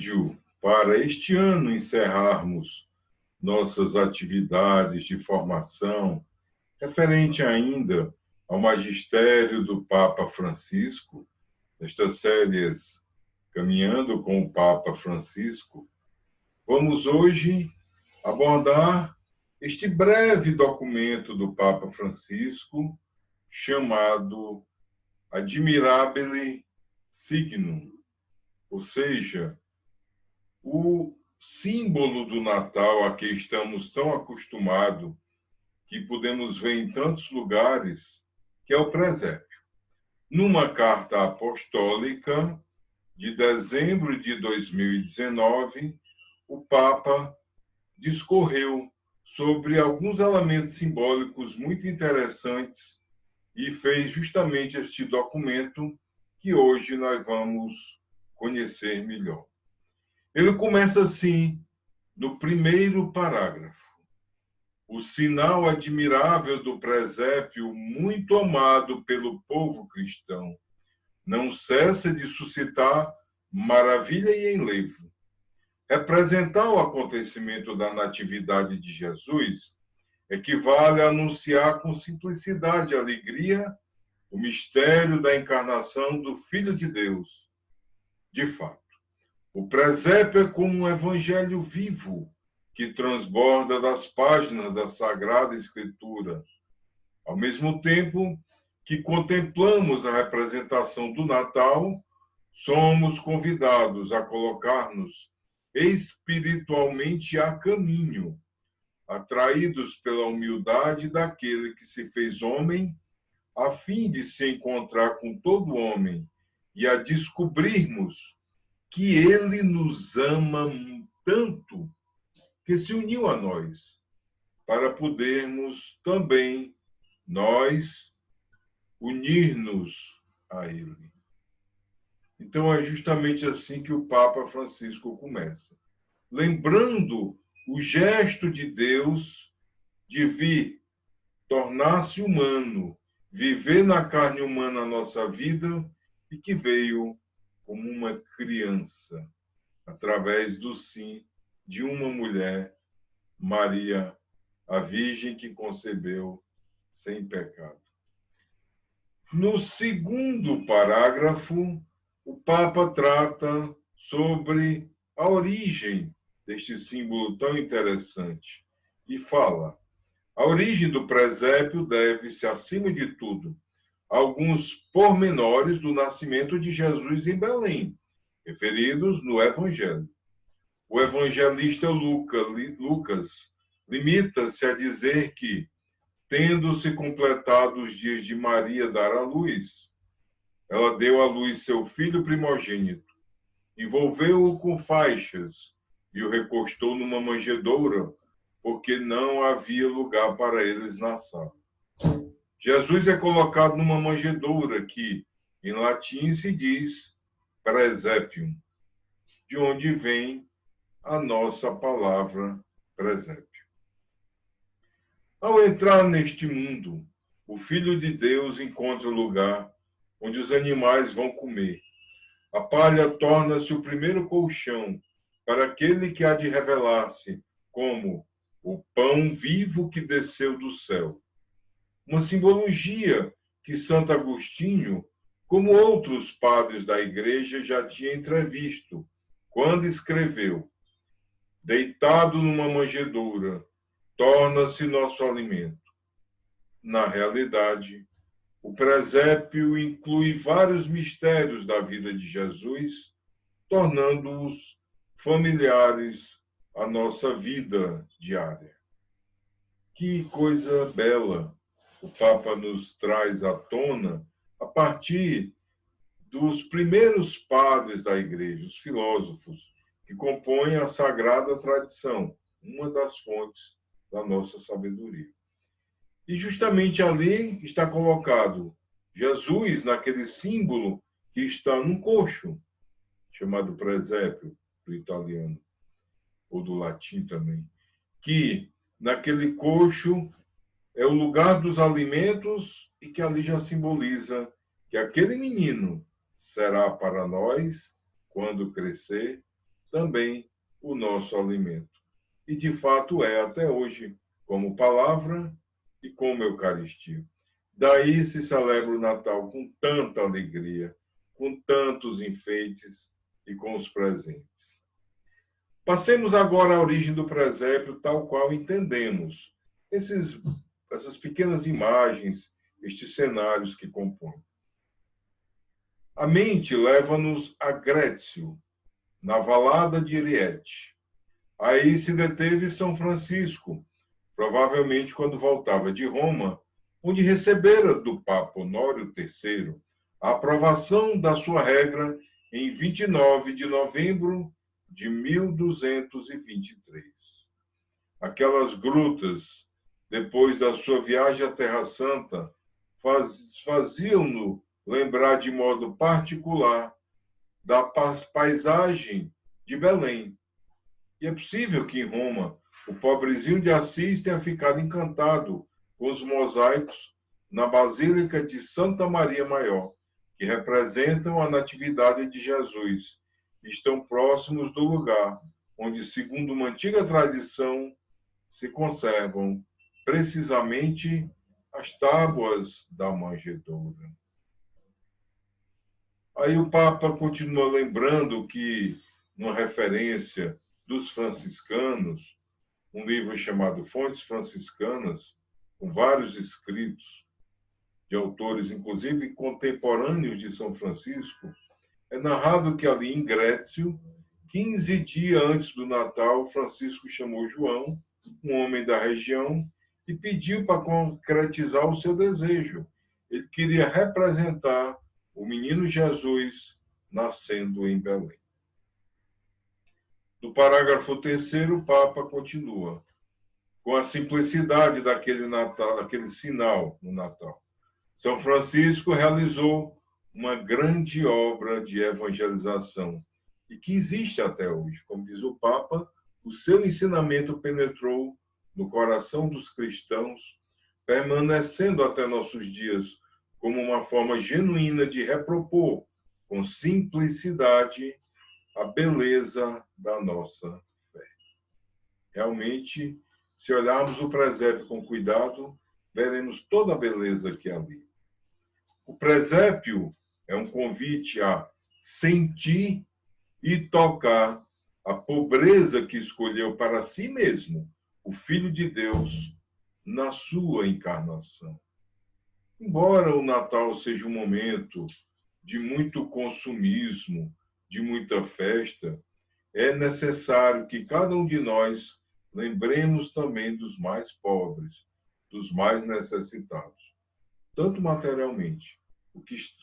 presságio para este ano encerrarmos nossas atividades de formação, referente ainda ao magistério do Papa Francisco, nestas séries Caminhando com o Papa Francisco, vamos hoje abordar este breve documento do Papa Francisco, chamado Admirabile Signum, ou seja, o símbolo do Natal a que estamos tão acostumados, que podemos ver em tantos lugares, que é o presépio. Numa carta apostólica de dezembro de 2019, o Papa discorreu sobre alguns elementos simbólicos muito interessantes e fez justamente este documento que hoje nós vamos conhecer melhor. Ele começa assim, no primeiro parágrafo. O sinal admirável do presépio, muito amado pelo povo cristão, não cessa de suscitar maravilha e enlevo. Representar o acontecimento da natividade de Jesus equivale a anunciar com simplicidade e alegria o mistério da encarnação do Filho de Deus. De fato, o presépio é como um evangelho vivo que transborda das páginas da Sagrada Escritura. Ao mesmo tempo que contemplamos a representação do Natal, somos convidados a colocar-nos espiritualmente a caminho, atraídos pela humildade daquele que se fez homem, a fim de se encontrar com todo homem e a descobrirmos que ele nos ama tanto que se uniu a nós, para podermos também nós unir-nos a ele. Então é justamente assim que o Papa Francisco começa, lembrando o gesto de Deus de vir, tornar-se humano, viver na carne humana a nossa vida e que veio como uma criança, através do sim de uma mulher, Maria, a Virgem que concebeu sem pecado. No segundo parágrafo, o Papa trata sobre a origem deste símbolo tão interessante e fala: a origem do presépio deve-se, acima de tudo, a alguns pormenores do nascimento de Jesus em Belém, referidos no Evangelho. O evangelista Lucas limita-se a dizer que, tendo-se completado os dias de Maria dar à luz, ela deu à luz seu filho primogênito, envolveu-o com faixas e o recostou numa manjedoura, porque não havia lugar para eles na sala. Jesus é colocado numa manjedoura que, em latim, se diz presépium, de onde vem a nossa palavra presépio. Ao entrar neste mundo, o Filho de Deus encontra o lugar onde os animais vão comer. A palha torna-se o primeiro colchão para aquele que há de revelar-se como o pão vivo que desceu do céu. Uma simbologia que Santo Agostinho, como outros padres da Igreja, já tinha entrevisto, quando escreveu: deitado numa manjedoura, torna-se nosso alimento. Na realidade, o presépio inclui vários mistérios da vida de Jesus, tornando-os familiares à nossa vida diária. Que coisa bela o Papa nos traz à tona a partir dos primeiros padres da Igreja, os filósofos, que compõem a sagrada tradição, uma das fontes da nossa sabedoria. E justamente ali está colocado Jesus, naquele símbolo que está num coxo, chamado presépio, do italiano, ou do latim também, que naquele coxo é o lugar dos alimentos e que ali já simboliza que aquele menino será para nós, quando crescer, também o nosso alimento. E de fato é até hoje, como palavra e como Eucaristia. Daí se celebra o Natal com tanta alegria, com tantos enfeites e com os presentes. Passemos agora à origem do presépio, tal qual entendemos essas pequenas imagens, estes cenários que compõem. A mente leva-nos a Grécio, na Valada de Ariete. Aí se deteve São Francisco, provavelmente quando voltava de Roma, onde recebera do Papa Honório III a aprovação da sua regra em 29 de novembro de 1223. Aquelas grutas, depois da sua viagem à Terra Santa, faziam-no lembrar de modo particular da paisagem de Belém. E é possível que em Roma o pobrezinho de Assis tenha ficado encantado com os mosaicos na Basílica de Santa Maria Maior, que representam a Natividade de Jesus, e estão próximos do lugar onde, segundo uma antiga tradição, se conservam precisamente as tábuas da manjedoura. Aí o Papa continua lembrando que, numa referência dos franciscanos, um livro chamado Fontes Franciscanas, com vários escritos de autores, inclusive contemporâneos de São Francisco, é narrado que ali em Grécio, 15 dias antes do Natal, Francisco chamou João, um homem da região, e pediu para concretizar o seu desejo. Ele queria representar o menino Jesus nascendo em Belém. No parágrafo 3º, o Papa continua com a simplicidade daquele Natal, daquele sinal no Natal. São Francisco realizou uma grande obra de evangelização e que existe até hoje. Como diz o Papa, o seu ensinamento penetrou no coração dos cristãos, permanecendo até nossos dias como uma forma genuína de repropor com simplicidade a beleza da nossa fé. Realmente, se olharmos o presépio com cuidado, veremos toda a beleza que há ali. O presépio é um convite a sentir e tocar a pobreza que escolheu para si mesmo o Filho de Deus na sua encarnação. Embora o Natal seja um momento de muito consumismo, de muita festa, é necessário que cada um de nós lembremos também dos mais pobres, dos mais necessitados, tanto materialmente,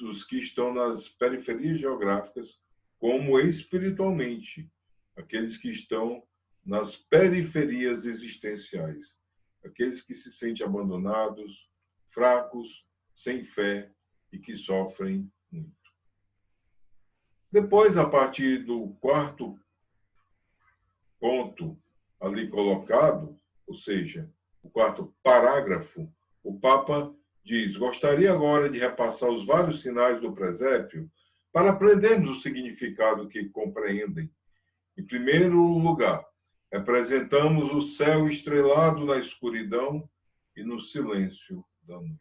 os que estão nas periferias geográficas, como espiritualmente, aqueles que estão nas periferias existenciais, aqueles que se sentem abandonados, fracos, sem fé e que sofrem muito. Depois, a partir do quarto ponto ali colocado, ou seja, o quarto parágrafo, o Papa diz: gostaria agora de repassar os vários sinais do presépio para aprendermos o significado que compreendem. Em primeiro lugar, representamos o céu estrelado na escuridão e no silêncio da noite.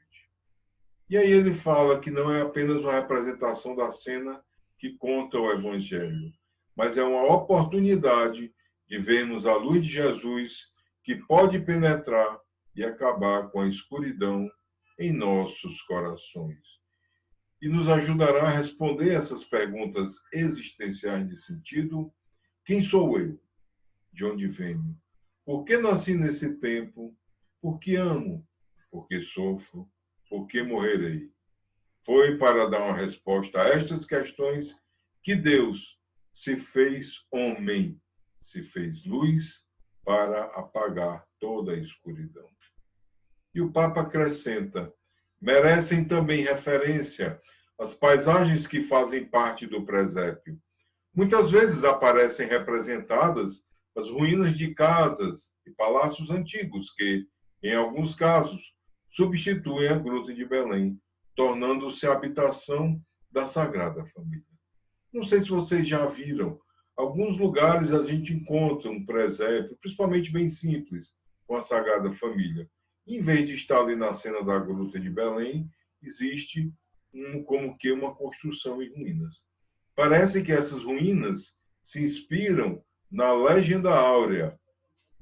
E aí ele fala que não é apenas uma representação da cena que conta o Evangelho, mas é uma oportunidade de vermos a luz de Jesus que pode penetrar e acabar com a escuridão em nossos corações. E nos ajudará a responder essas perguntas existenciais de sentido: quem sou eu? De onde venho? Por que nasci nesse tempo? Por que amo? Por que sofro? Por que morrerei? Foi para dar uma resposta a estas questões que Deus se fez homem, se fez luz para apagar toda a escuridão. E o Papa acrescenta: merecem também referência as paisagens que fazem parte do presépio. Muitas vezes aparecem representadas as ruínas de casas e palácios antigos que, em alguns casos, substituem a Gruta de Belém, tornando-se a habitação da Sagrada Família. Não sei se vocês já viram Alguns lugares a gente encontra um presépio, principalmente bem simples, com a Sagrada Família. Em vez de estar ali na cena da Gruta de Belém, existe como que uma construção em ruínas. Parece que essas ruínas se inspiram na Legenda Áurea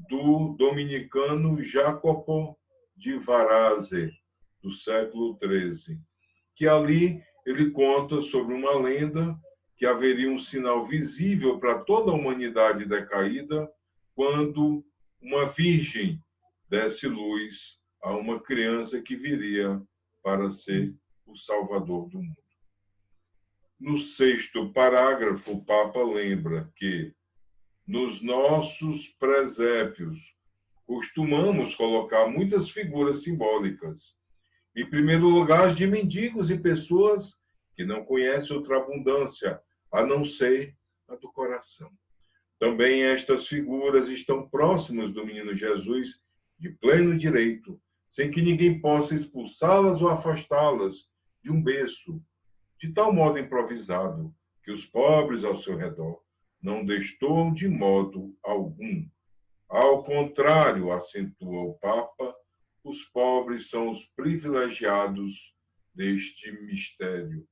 do dominicano Jacopo de Varazze, do século XIII, que ali ele conta sobre uma lenda que haveria um sinal visível para toda a humanidade decaída quando uma virgem desse luz a uma criança que viria para ser o salvador do mundo. No sexto parágrafo, o Papa lembra que nos nossos presépios costumamos colocar muitas figuras simbólicas. Em primeiro lugar, as de mendigos e pessoas que não conhecem outra abundância, a não ser a do coração. Também estas figuras estão próximas do menino Jesus de pleno direito, sem que ninguém possa expulsá-las ou afastá-las de um berço, de tal modo improvisado que os pobres ao seu redor não destoam de modo algum. Ao contrário, acentua o Papa, os pobres são os privilegiados deste mistério.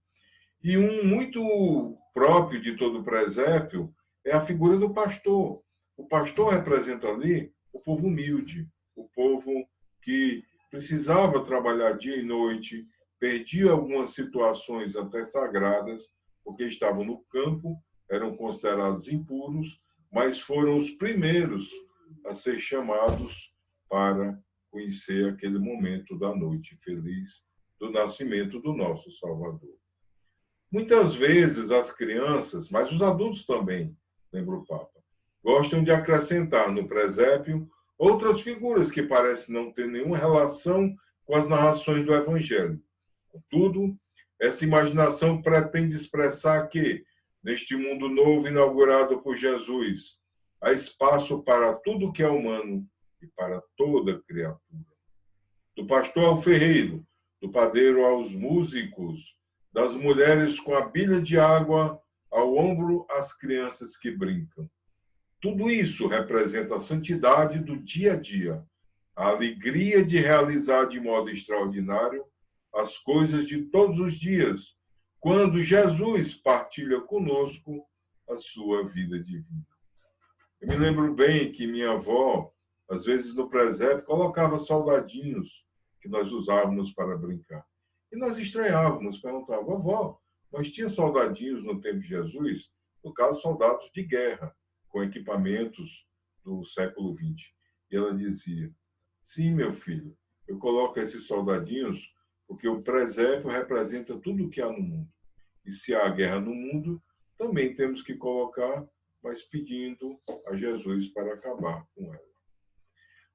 E um muito próprio de todo presépio é a figura do pastor. O pastor representa ali o povo humilde, o povo que precisava trabalhar dia e noite, perdia algumas situações até sagradas, porque estavam no campo, eram considerados impuros, mas foram os primeiros a ser chamados para conhecer aquele momento da noite feliz do nascimento do nosso Salvador. Muitas vezes as crianças, mas os adultos também, lembra o Papa, gostam de acrescentar no presépio outras figuras que parecem não ter nenhuma relação com as narrações do Evangelho. Contudo, essa imaginação pretende expressar que, neste mundo novo inaugurado por Jesus, há espaço para tudo que é humano e para toda criatura. Do pastor ao ferreiro, do padeiro aos músicos, das mulheres com a bilha de água ao ombro às crianças que brincam. Tudo isso representa a santidade do dia a dia, a alegria de realizar de modo extraordinário as coisas de todos os dias, quando Jesus partilha conosco a sua vida divina. Eu me lembro bem que minha avó, às vezes no presépio, colocava soldadinhos que nós usávamos para brincar. E nós estranhávamos, perguntávamos, vovó, mas tinha soldadinhos no tempo de Jesus? No caso, soldados de guerra, com equipamentos do século XX. E ela dizia, sim, meu filho, eu coloco esses soldadinhos porque o presépio representa tudo o que há no mundo. E se há guerra no mundo, também temos que colocar, mas pedindo a Jesus para acabar com ela.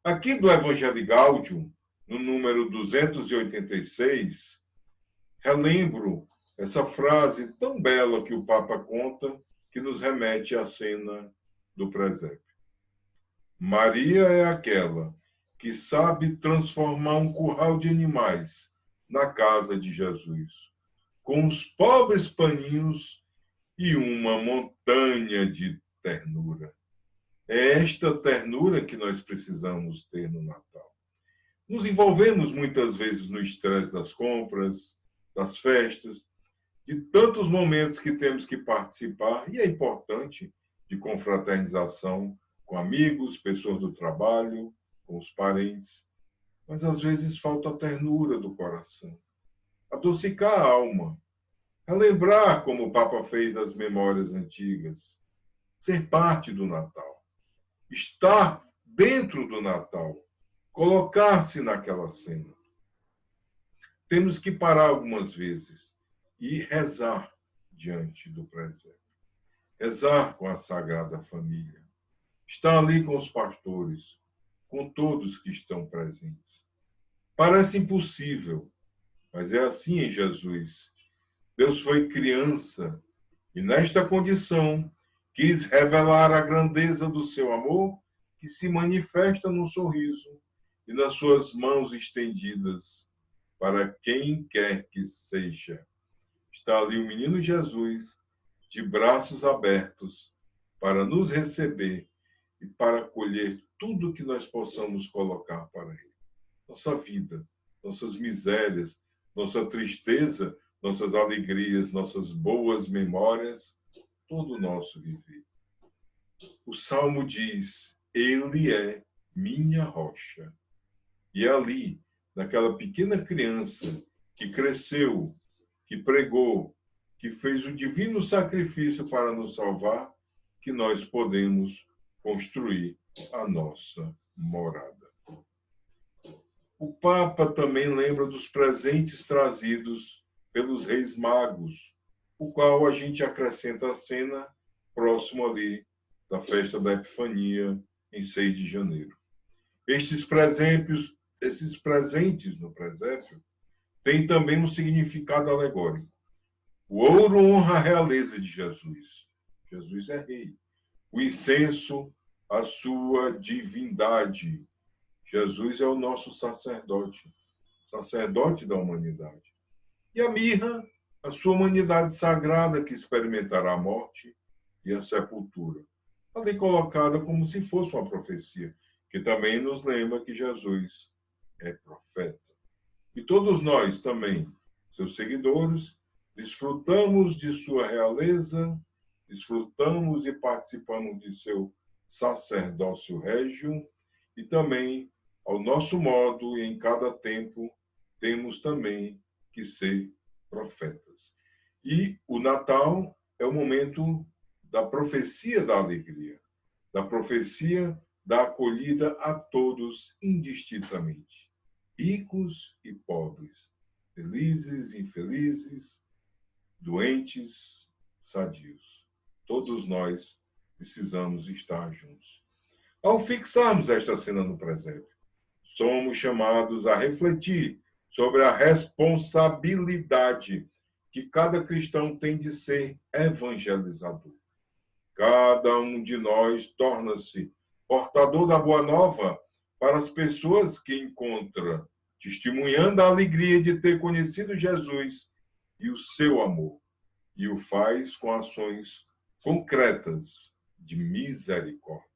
Aqui do Evangelho Gaudium, no número 286, relembro essa frase tão bela que o Papa conta, que nos remete à cena do presépio. Maria é aquela que sabe transformar um curral de animais na casa de Jesus, com os pobres paninhos e uma montanha de ternura. É esta ternura que nós precisamos ter no Natal. Nos envolvemos muitas vezes no estresse das compras, das festas, de tantos momentos que temos que participar, e é importante, de confraternização com amigos, pessoas do trabalho, com os parentes. Mas às vezes falta a ternura do coração, adocicar a alma, relembrar como o Papa fez das memórias antigas, ser parte do Natal, estar dentro do Natal, colocar-se naquela cena. Temos que parar algumas vezes e rezar diante do presépio. Rezar com a Sagrada Família. Estar ali com os pastores, com todos que estão presentes. Parece impossível, mas é assim em Jesus. Deus foi criança e, nesta condição, quis revelar a grandeza do seu amor, que se manifesta no sorriso e nas suas mãos estendidas para quem quer que seja. Está ali o menino Jesus, de braços abertos, para nos receber e para colher tudo que nós possamos colocar para Ele. Nossa vida, nossas misérias, nossa tristeza, nossas alegrias, nossas boas memórias, todo o nosso viver. O Salmo diz: Ele é minha rocha. E é ali, naquela pequena criança que cresceu, que pregou, que fez o divino sacrifício para nos salvar, que nós podemos construir a nossa morada. O Papa também lembra dos presentes trazidos pelos reis magos, o qual a gente acrescenta a cena próximo ali da festa da Epifania, em 6 de janeiro. Esses presentes no presépio têm também um significado alegórico. O ouro honra a realeza de Jesus. Jesus é rei. O incenso, a sua divindade. Jesus é o nosso sacerdote, sacerdote da humanidade. E a mirra, a sua humanidade sagrada que experimentará a morte e a sepultura. Ali colocada como se fosse uma profecia, que também nos lembra que Jesus é profeta. E todos nós também, seus seguidores, desfrutamos de sua realeza, desfrutamos e participamos de seu sacerdócio régio, e também, ao nosso modo e em cada tempo, temos também que ser profetas. E o Natal é o momento da profecia da alegria, da profecia da acolhida a todos indistintamente, ricos e pobres, felizes e infelizes, doentes, sadios. Todos nós precisamos estar juntos. Ao fixarmos esta cena no presépio, somos chamados a refletir sobre a responsabilidade que cada cristão tem de ser evangelizador. Cada um de nós torna-se portador da boa nova para as pessoas que encontra, testemunhando a alegria de ter conhecido Jesus e o seu amor, e o faz com ações concretas de misericórdia.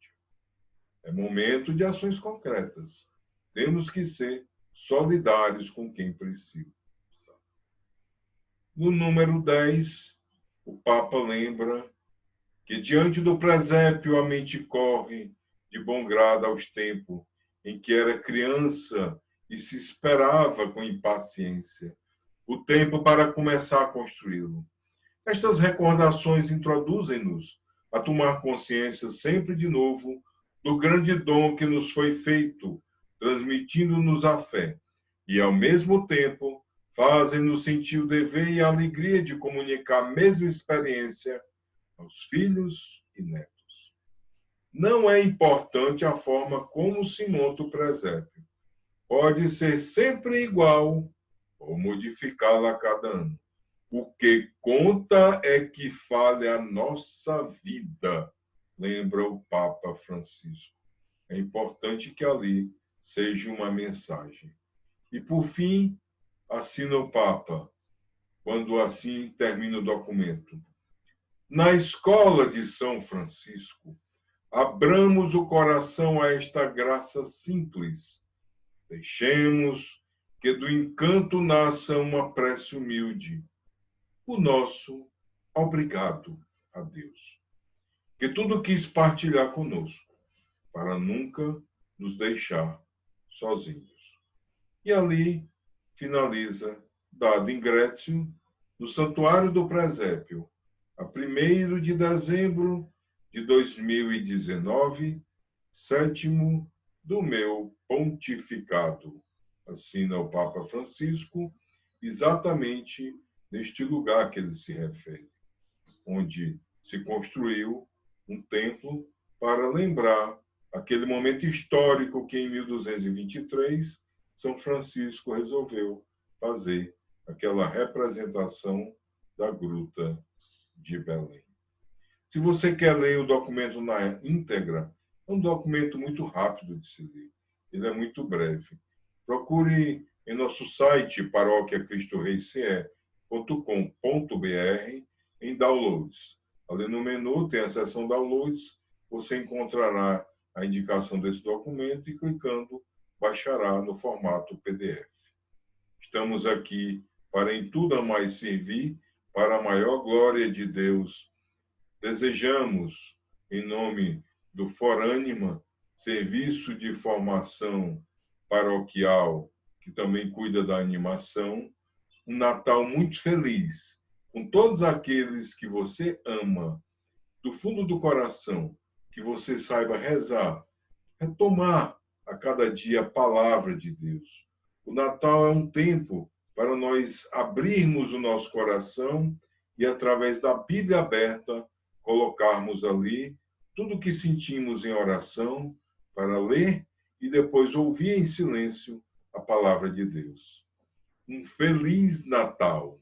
É momento de ações concretas. Temos que ser solidários com quem precisa. No número 10, o Papa lembra que diante do presépio a mente corre de bom grado aos tempos em que era criança e se esperava com impaciência o tempo para começar a construí-lo. Estas recordações introduzem-nos a tomar consciência sempre de novo do grande dom que nos foi feito, transmitindo-nos a fé, e ao mesmo tempo fazem-nos sentir o dever e a alegria de comunicar a mesma experiência aos filhos e netos. Não é importante a forma como se monta o presépio. Pode ser sempre igual ou modificá-la a cada ano. O que conta é que fale a nossa vida, lembra o Papa Francisco. É importante que ali seja uma mensagem. E, por fim, assina o Papa, quando assim termina o documento. Na escola de São Francisco, abramos o coração a esta graça simples. Deixemos que do encanto nasça uma prece humilde. O nosso obrigado a Deus, que tudo quis partilhar conosco, para nunca nos deixar sozinhos. E ali finaliza, dado ingresso, no Santuário do Presépio, a 1º de dezembro de 2019, 7º do meu pontificado. Assina o Papa Francisco, exatamente neste lugar que ele se refere, onde se construiu um templo para lembrar aquele momento histórico que, em 1223, São Francisco resolveu fazer aquela representação da Gruta de Belém. Se você quer ler o documento na íntegra, é um documento muito rápido de se ler. Ele é muito breve. Procure em nosso site paroquiacristoreice.com.br em downloads. Ali no menu tem a seção downloads, você encontrará a indicação desse documento e clicando baixará no formato PDF. Estamos aqui para em tudo a mais servir, para a maior glória de Deus. Desejamos, em nome do Forânima, Serviço de Formação Paroquial, que também cuida da animação, um Natal muito feliz, com todos aqueles que você ama, do fundo do coração, que você saiba rezar, retomar a cada dia a palavra de Deus. O Natal é um tempo para nós abrirmos o nosso coração e, através da Bíblia aberta, colocarmos ali tudo o que sentimos em oração para ler e depois ouvir em silêncio a palavra de Deus. Um Feliz Natal!